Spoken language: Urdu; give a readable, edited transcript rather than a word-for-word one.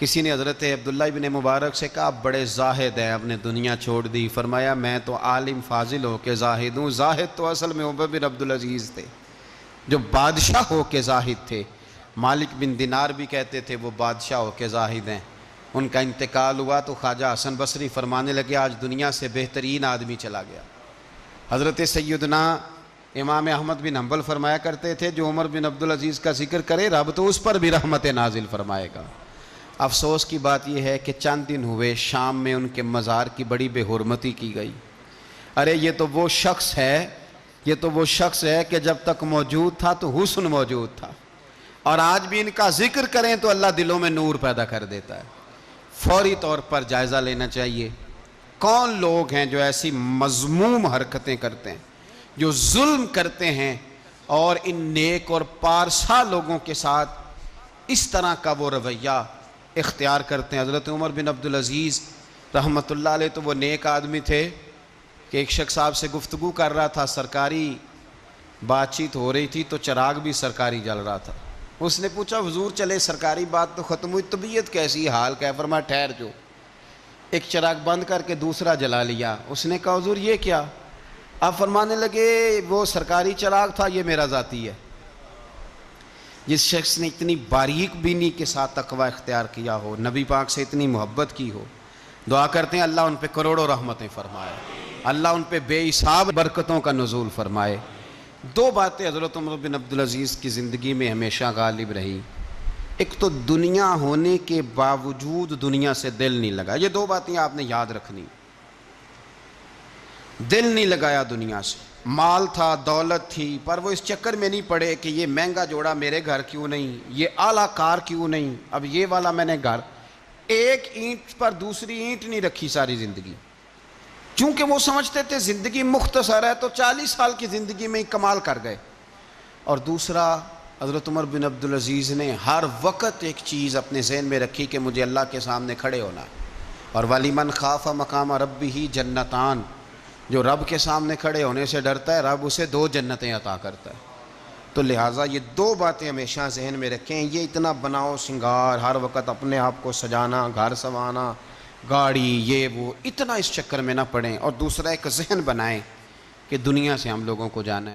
کسی نے حضرت عبداللہ ابن مبارک سے کہا آپ بڑے زاہد ہیں، آپ نے دنیا چھوڑ دی۔ فرمایا میں تو عالم فاضل ہو کے زاہد ہوں، زاہد تو اصل میں عمر بن عبدالعزیز تھے جو بادشاہ ہو کے زاہد تھے۔ مالک بن دینار بھی کہتے تھے وہ بادشاہ ہو کے زاہد ہیں۔ ان کا انتقال ہوا تو خواجہ حسن بصری فرمانے لگے آج دنیا سے بہترین آدمی چلا گیا۔ حضرت سیدنا امام احمد بن حنبل فرمایا کرتے تھے جو عمر بن عبدالعزیز کا ذکر کرے رب تو اس پر بھی رحمت نازل فرمائے گا۔ افسوس کی بات یہ ہے کہ چند دن ہوئے شام میں ان کے مزار کی بڑی بے حرمتی کی گئی۔ ارے یہ تو وہ شخص ہے کہ جب تک موجود تھا تو حسن موجود تھا، اور آج بھی ان کا ذکر کریں تو اللہ دلوں میں نور پیدا کر دیتا ہے۔ فوری طور پر جائزہ لینا چاہیے کون لوگ ہیں جو ایسی مذموم حرکتیں کرتے ہیں، جو ظلم کرتے ہیں، اور ان نیک اور پارسا لوگوں کے ساتھ اس طرح کا وہ رویہ اختیار کرتے ہیں۔ حضرت عمر بن عبدالعزیز رحمۃ اللہ علیہ تو وہ نیک آدمی تھے کہ ایک شخص صاحب سے گفتگو کر رہا تھا، سرکاری بات چیت ہو رہی تھی تو چراغ بھی سرکاری جل رہا تھا۔ اس نے پوچھا حضور چلے سرکاری بات تو ختم ہوئی، طبیعت کیسی، حال کیا؟ فرمایا ٹھہر جو، ایک چراغ بند کر کے دوسرا جلا لیا۔ اس نے کہا حضور یہ کیا؟ آپ فرمانے لگے وہ سرکاری چراغ تھا، یہ میرا ذاتی ہے۔ جس شخص نے اتنی باریک بینی کے ساتھ تقوی اختیار کیا ہو، نبی پاک سے اتنی محبت کی ہو، دعا کرتے ہیں اللہ ان پہ کروڑوں رحمتیں فرمائے، اللہ ان پہ بے حساب برکتوں کا نزول فرمائے۔ دو باتیں حضرت عمر بن عبدالعزیز کی زندگی میں ہمیشہ غالب رہی، ایک تو دنیا ہونے کے باوجود دنیا سے دل نہیں لگا، یہ دو باتیں آپ نے یاد رکھنی۔ دل نہیں لگایا دنیا سے، مال تھا، دولت تھی، پر وہ اس چکر میں نہیں پڑے کہ یہ مہنگا جوڑا میرے گھر کیوں نہیں، یہ اعلیٰ کار کیوں نہیں، اب یہ والا میں نے گھر، ایک اینٹ پر دوسری اینٹ نہیں رکھی ساری زندگی، چونکہ وہ سمجھتے تھے زندگی مختصر ہے تو 40 سال کی زندگی میں ہی کمال کر گئے۔ اور دوسرا حضرت عمر بن عبدالعزیز نے ہر وقت ایک چیز اپنے ذہن میں رکھی کہ مجھے اللہ کے سامنے کھڑے ہونا ہے، اور وَلِمَنْ خَافَ مَقَامَ رَبِّهِ جَنَّتَانِ، جو رب کے سامنے کھڑے ہونے سے ڈرتا ہے رب اسے 2 جنتیں عطا کرتا ہے۔ تو لہٰذا یہ 2 باتیں ہمیشہ ذہن میں رکھیں، یہ اتنا بناؤ سنگار، ہر وقت اپنے آپ کو سجانا، گھر سنوارنا، گاڑی، یہ وہ، اتنا اس چکر میں نہ پڑیں، اور دوسرا ایک ذہن بنائیں کہ دنیا سے ہم لوگوں کو جانا ہے۔